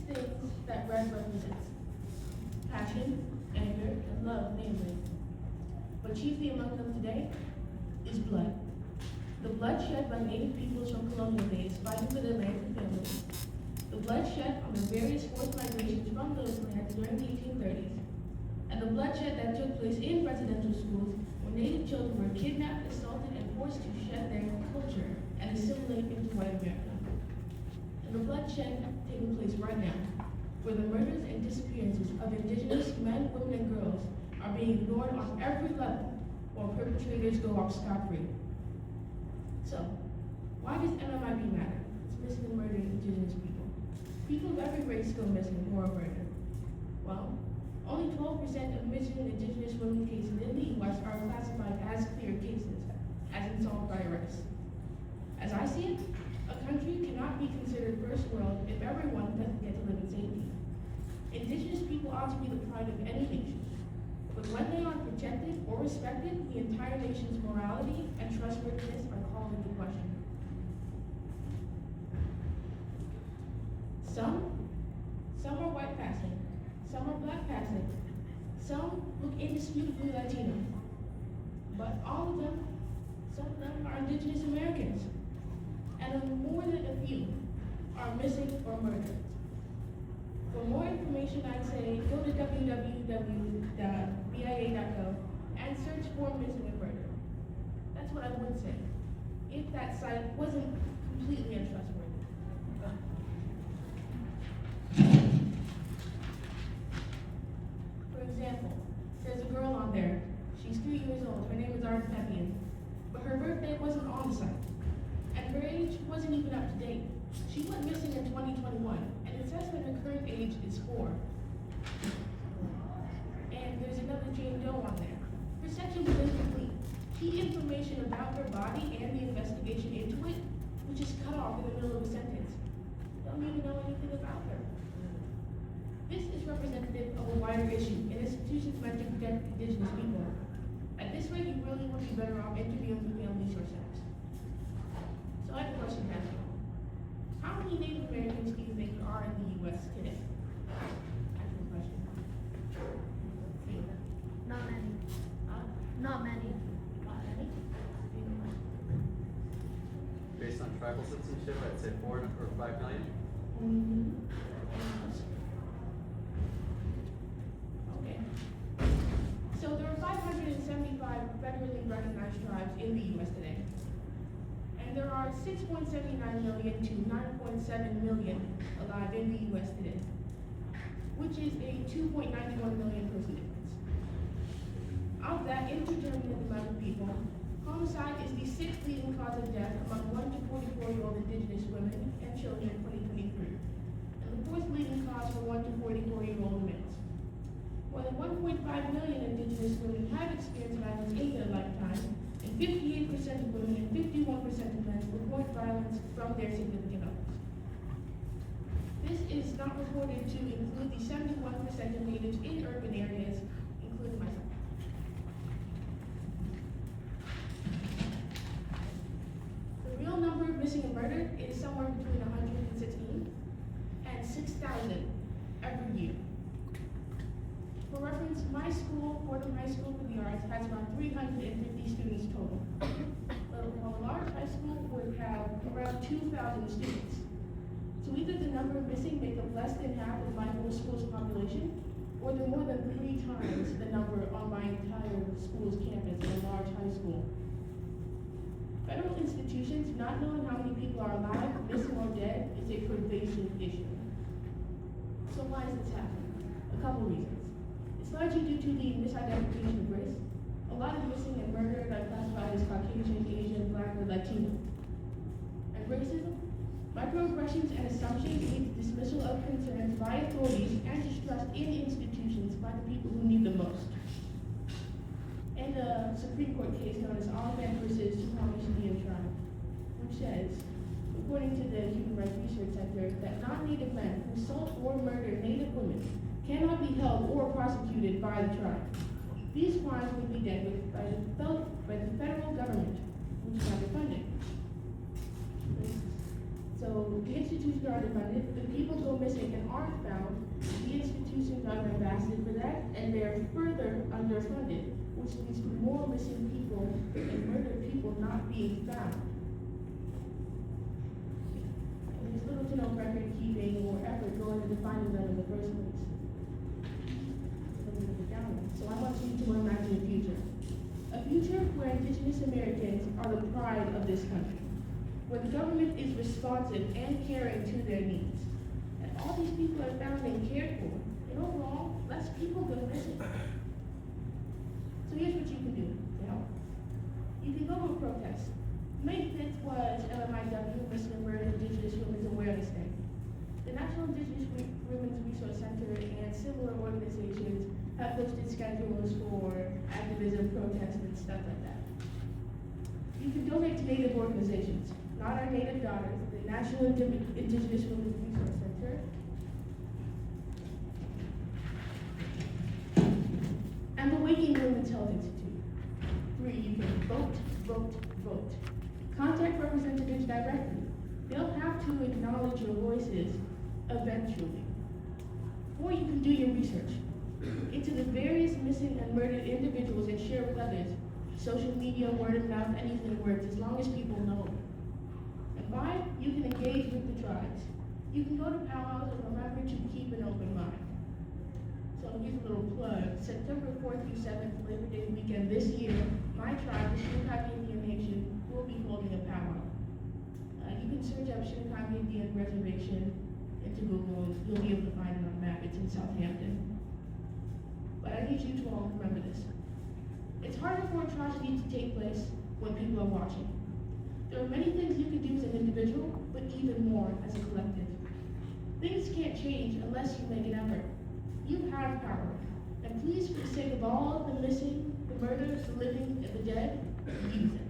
things that red represents: passion, anger, and love, namely. But chiefly among them today is blood. The blood shed by native peoples from colonial days fighting for their lands and families. The blood shed on the various forced migrations from those lands during the 1830s. And the bloodshed that took place in residential schools when native children were kidnapped, assaulted, and forced to shed their culture and assimilate into white America. And the bloodshed taking place right now, where the murders and disappearances of indigenous men, women, and girls are being ignored on every level, while perpetrators go off scot-free. So, why does MMIB matter? It's missing and murdering indigenous people. People of every race go missing or are murdered. Well, only 12% of missing indigenous women cases in the U.S. are classified as clear cases, as in solved by race. As I see it, a country cannot be considered first world if everyone doesn't get to live in safety. Indigenous people ought to be the pride of any nation. But when they aren't protected or respected, the entire nation's morality and trustworthiness are called into question. Some are white passing, some are black passing, some look indisputably Latino. But all of them, some of them are indigenous Americans. And more than a few are missing or murdered. For more information, I'd say go to www.bia.gov and search for missing and murdered. That's what I would say, if that site wasn't completely untrustworthy. For example, there's a girl on there. She's 3 years old. Her name is Artepian. But her birthday wasn't on the site. And her age wasn't even up to date. She went missing in 2021, and it says that her current age is 4. And there's another Jane Doe on there. Her section was incomplete. Key information about her body and the investigation into it, which is cut off in the middle of a sentence. Don't even know anything about her. This is representative of a wider issue in institutions meant to protect indigenous people. At this rate, you really would be better off interviewing the families yourselves. So I have a question to ask you. How many Native Americans do you think there are in the U.S. today? Actual question. Not many. Not many. Not many? Based on tribal citizenship, I'd say 4 or 5 million. Okay. So there are 575 federally recognized tribes in the U.S. today. And there are 6.79 million to 9.7 million alive in the U.S. today, which is a 2.91 million person difference. Of that indeterminate amount of people, homicide is the 6th leading cause of death among 1 to 44-year-old indigenous women and children in 2023, and the 4th leading cause for 1 to 44-year-old males. More than 1.5 million indigenous women have experienced violence in their lifetime, and 58% of women and 51% of men report violence from their significant others. This is not reported to include the 71% of natives in urban areas, including myself. The real number of missing and murdered is somewhere between 116 and 6,000 every year. For reference, my school, Fordham High School for the Arts, has around 350 students total. While a large high school would have around 2,000 students. So either the number of missing make up less than half of my whole school's population, or they're more than 3 times the number on my entire school's campus in a large high school. Federal institutions not knowing how many people are alive, missing, or dead is a pervasive issue. So why is this happening? A couple reasons. It's largely due to the misidentification of race. A lot of missing and murdered are classified as Caucasian, Asian, Black, or Latino. And racism? Microaggressions and assumptions lead to dismissal of concerns by authorities and distrust in institutions by the people who need the most. In the Supreme Court case known as Allman versus Snohomish Indian Tribe, which says, according to the Human Rights Research Center, that non-Native men who assault or murder Native women cannot be held or prosecuted by the tribe. These crimes would be dealt with by the federal government, which is underfunded. So So the institutions are underfunded, the people go missing and aren't found, the institutions are ambassador for that, and they're further underfunded, which leads to more missing people and murdered people not being found. And there's little to no record keeping or effort going into finding them in the first place. So I want you to imagine a future. A future where Indigenous Americans are the pride of this country, where the government is responsive and caring to their needs. And all these people are found and cared for, and overall, less people go missing. So here's what you can do to help. You can go to a protest. May 5th was LMIW, Missing and Murdered Indigenous Women's Awareness Day. The National Indigenous Women's Resource Center and similar organizations have posted schedules for activism, protests, and stuff like that. You can donate to Native organizations, not our Native daughters, the National Indigenous Women's Resource Center, and the Waking Women's Health Institute. 3, you can vote, vote, vote. Contact representatives directly. They'll have to acknowledge your voices eventually. 4, you can do your research into the various missing and murdered individuals and share with others. Social media, word of mouth, anything works as long as people know. And 5, you can engage with the tribes. You can go to powwows and remember to keep an open mind. So here's a little plug. September 4th through 7th, Labor Day weekend this year, my tribe, the Shinnecock Indian Nation, will be holding a powwow. You can search up Shinnecock Indian Reservation into Google, and you'll be able to find it on the map. It's in Southampton. But I need you to all remember this. It's harder for atrocity to take place when people are watching. There are many things you can do as an individual, but even more as a collective. Things can't change unless you make an effort. You have power, and please, for the sake of all the missing, the murdered, the living, and the dead, use it.